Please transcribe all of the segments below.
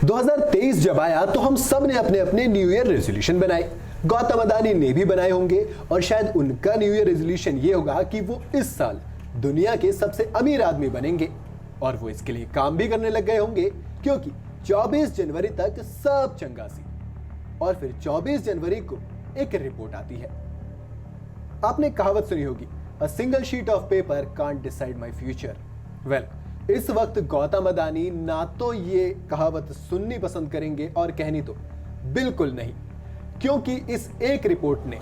2023 जब आया तो हम सब ने अपने अपने न्यू ईयर रेजोल्यूशन बनाए। गौतम अदानी ने भी बनाए होंगे और शायद उनका न्यू ईयर रेजोल्यूशन ये होगा कि वो इस साल दुनिया के सबसे अमीर आदमी बनेंगे और वो इसके लिए काम भी करने लग गए होंगे, क्योंकि 24 जनवरी तक सब चंगासी और फिर 24 जनवरी को एक रिपोर्ट आती है। आपने कहावत सुनी होगी, a single sheet of paper can't decide my future. Well, इस वक्त गौतम अदानी ना तो ये कहावत सुननी पसंद करेंगे और कहनी तो बिल्कुल नहीं, क्योंकि इस एक रिपोर्ट ने,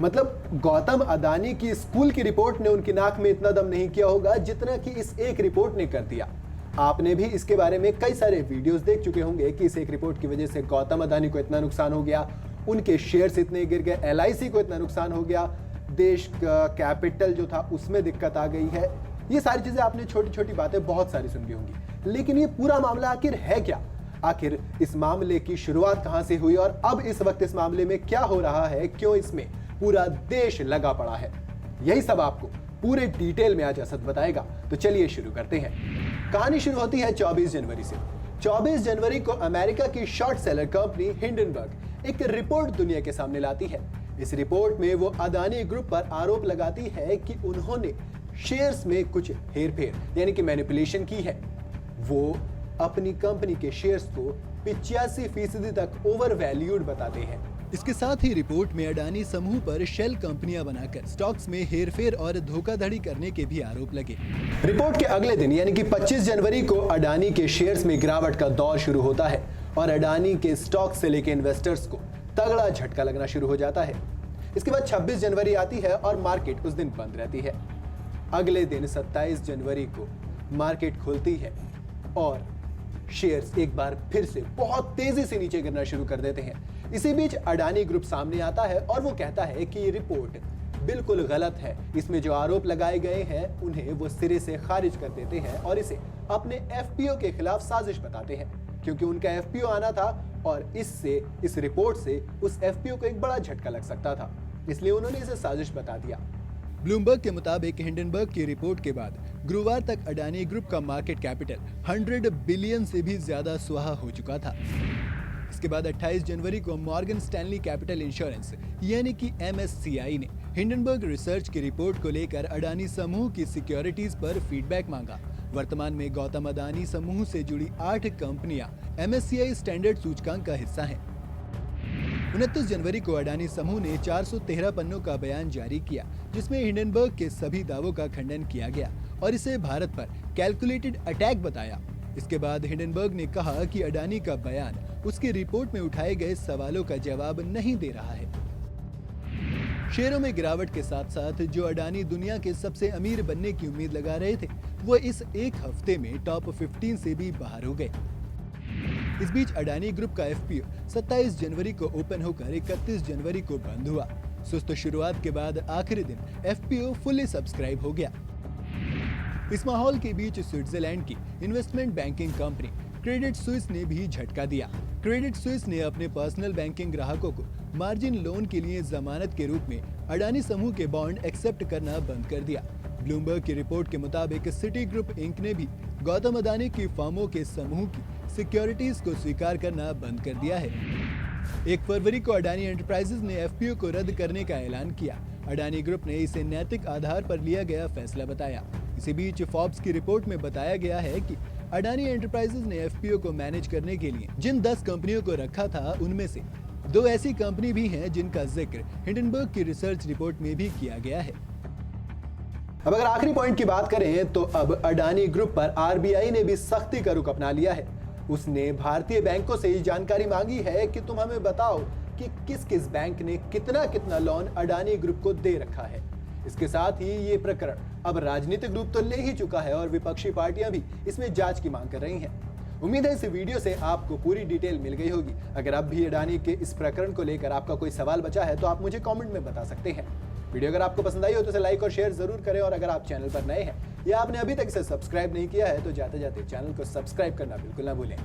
मतलब गौतम अदानी की स्कूल की रिपोर्ट ने उनकी नाक में इतना दम नहीं किया होगा जितना कि इस एक रिपोर्ट ने कर दिया। आपने भी इसके बारे में कई सारे वीडियोस देख चुके होंगे कि इस एक रिपोर्ट की वजह से गौतम अदानी को इतना नुकसान हो गया, उनके शेयर्स इतने गिर गए, LIC को इतना नुकसान हो गया, देश का कैपिटल जो था उसमें दिक्कत आ गई है। ये सारी चीजें आपने छोटी छोटी बातें बहुत सारी सुन ली होंगी, लेकिन ये पूरा मामला आखिर है क्या? आखिर इस मामले की शुरुआत कहां से हुई और अब इस वक्त इस मामले में क्या हो रहा है, क्यों इसमें पूरा देश लगा पड़ा है, यही सब आपको पूरे डिटेल में आज असद बताएगा। तो चलिए शुरू करते हैं। कहानी शुरू होती है 24 जनवरी से। 24 जनवरी को अमेरिका की शॉर्ट सेलर कंपनी हिंडनबर्ग एक रिपोर्ट दुनिया के सामने लाती है। इस रिपोर्ट में वो अदानी ग्रुप पर आरोप लगाती है कि उन्होंने शेयर्स में कुछ हेरफेर यानी कि मैनिपुलेशन की है। वो अपनी कंपनी के शेयर्स को 85% तक ओवर वैल्यूड बताते हैं। इसके साथ ही रिपोर्ट में अडानी समूह पर शेल कंपनियां बनाकर स्टॉक्स में हेरफेर और धोखाधड़ी करने के भी आरोप लगे। रिपोर्ट के अगले दिन यानी कि 25 जनवरी को अडानी के शेयर्स में गिरावट का दौर शुरू होता है और अडानी के स्टॉक से लेके इन्वेस्टर्स को तगड़ा झटका लगना शुरू हो जाता है। इसके बाद 26 जनवरी आती है और मार्केट उस दिन बंद रहती है। अगले दिन 27 जनवरी को मार्केट खुलती है और शेयर्स एक बार फिर से बहुत तेजी से नीचे गिरना शुरू कर देते हैं। इसी बीच अडानी ग्रुप सामने आता है और वो कहता है कि ये रिपोर्ट बिल्कुल गलत है, इसमें जो आरोप लगाए गए हैं उन्हें वो सिरे से खारिज कर देते हैं और इसे अपने FPO के खिलाफ साजिश बताते हैं, क्योंकि उनका FPO आना था और इससे, इस रिपोर्ट से उस FPO को एक बड़ा झटका लग सकता था, इसलिए उन्होंने इसे साजिश बता दिया। ब्लूमबर्ग के मुताबिक हिंडनबर्ग की रिपोर्ट के बाद गुरुवार तक अडानी ग्रुप का मार्केट कैपिटल 100 बिलियन से भी ज्यादा सुहा हो चुका था। इसके बाद 28 जनवरी को मॉर्गन स्टैनली कैपिटल इंश्योरेंस यानी कि MSCI ने हिंडनबर्ग रिसर्च की रिपोर्ट को लेकर अडानी समूह की सिक्योरिटीज पर फीडबैक मांगा। वर्तमान में गौतम अदानी समूह से जुड़ी 8 कंपनियां MSCI स्टैंडर्ड सूचकांक का हिस्सा हैं। 29 जनवरी को अडानी समूह ने 413 पन्नों का बयान जारी किया, जिसमें हिंडनबर्ग के सभी दावों का खंडन किया गया और इसे भारत पर कैलकुलेटेड अटैक बताया। इसके बाद हिंडनबर्ग ने कहा कि अडानी का बयान उसकी रिपोर्ट में उठाए गए सवालों का जवाब नहीं दे रहा है। शेयरों में गिरावट के साथ साथ जो अडानी दुनिया के सबसे अमीर बनने की उम्मीद लगा रहे थे, वो इस एक हफ्ते में टॉप 15 से भी बाहर हो गए। इस बीच अडानी ग्रुप का FPO 27 जनवरी को ओपन होकर 31 जनवरी को बंद हुआ। सुस्त शुरुआत के बाद आखिरी दिन FPO फुली सब्सक्राइब हो गया। इस माहौल के बीच स्विट्जरलैंड की investment banking company Credit Suisse ने भी झटका दिया। क्रेडिट स्विस ने अपने पर्सनल बैंकिंग ग्राहकों को मार्जिन लोन के लिए जमानत के रूप में अडानी समूह के बॉन्ड एक्सेप्ट करना बंद कर दिया। ब्लूमबर्ग की रिपोर्ट के मुताबिक सिटी ग्रुप इंक ने भी गौतम अदानी की फर्मों के समूह की सिक्योरिटीज को स्वीकार करना बंद कर दिया है। 1 फरवरी को अडानी एंटरप्राइजेज ने FPO को रद्द करने का ऐलान किया। अडानी ग्रुप ने इसे नैतिक आधार पर लिया गया फैसला बताया। इसी बीच फोर्ब्स की रिपोर्ट में बताया गया है कि अडानी एंटरप्राइजेज ने FPO को मैनेज करने के लिए जिन 10 कंपनियों को रखा था, उनमें से 2 ऐसी कंपनी भी हैं जिनका जिक्र हिंडनबर्ग की रिसर्च रिपोर्ट में भी किया गया है। अब अगर आखिरी पॉइंट की बात करें तो अब अडानी ग्रुप पर RBI ने भी सख्ती का रुख अपना लिया है। उसने भारतीय बैंकों से ये जानकारी मांगी है कि तुम हमें बताओ कि किस किस बैंक ने कितना कितना लोन अडानी ग्रुप को दे रखा है। इसके साथ ही ये प्रकरण अब राजनीतिक रूप तो ले ही चुका है और विपक्षी पार्टियां भी इसमें जांच की मांग कर रही हैं। उम्मीद है इस वीडियो से आपको पूरी डिटेल मिल गई होगी। अगर अब भी अडानी के इस प्रकरण को लेकर आपका कोई सवाल बचा है तो आप मुझे कमेंट में बता सकते हैं। वीडियो अगर आपको पसंद आई हो तो इसे लाइक और शेयर जरूर करें और अगर आप चैनल पर नए हैं या आपने अभी तक इसे सब्सक्राइब नहीं किया है तो जाते जाते चैनल को सब्सक्राइब करना बिल्कुल ना भूलें।